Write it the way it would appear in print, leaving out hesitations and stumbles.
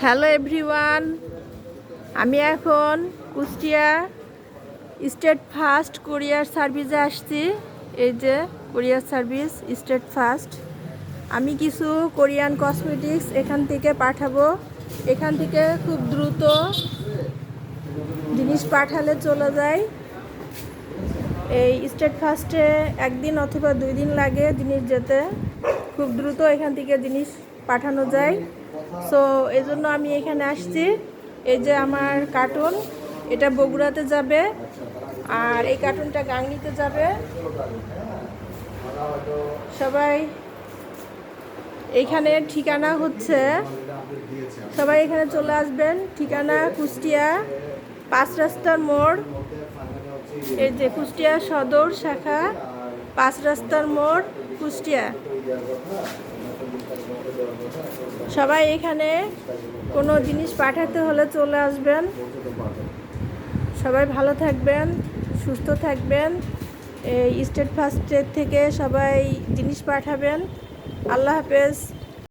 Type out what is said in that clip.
Hello everyone, আমি এখন Kushtia state first courier সার্ভিসে আসছি। এই যে কুরিয়ার সার্ভিস স্টেট ফার্স্ট। আমি কিছু কোরিয়ান কসমেটিক্স এখান থেকে পাঠাবো। এখান থেকে খুব দ্রুত জিনিস পাঠালে চলে যায়। এই স্টেট ফার্স্টে একদিন অথবা 2 দিন লাগে জিনিস যেতে। খুব দ্রুত এখান থেকে জিনিস পাঠানো যায়। সো এই জন্য আমি এখানে আসছি। এই যে আমার কার্টুন, এটা বগুড়াতে যাবে, আর এই কার্টুনটা গাংনীতে যাবে। সবাই এইখানে ঠিকানা হচ্ছে, সবাই এখানে চলে আসবেন। ঠিকানা কুষ্টিয়া 5 রাস্তার মোড়। এই যে কুষ্টিয়া সদর শাখা 5 রাস্তার মোড় কুষ্টিয়া। সবাই এখানে কোনো জিনিস পাঠাতে হলে চলে আসবেন। সবাই ভালো থাকবেন, সুস্থ থাকবেন। এই স্টেট ফার্স্টের থেকে সবাই জিনিস পাঠাবেন। আল্লাহ হাফেজ।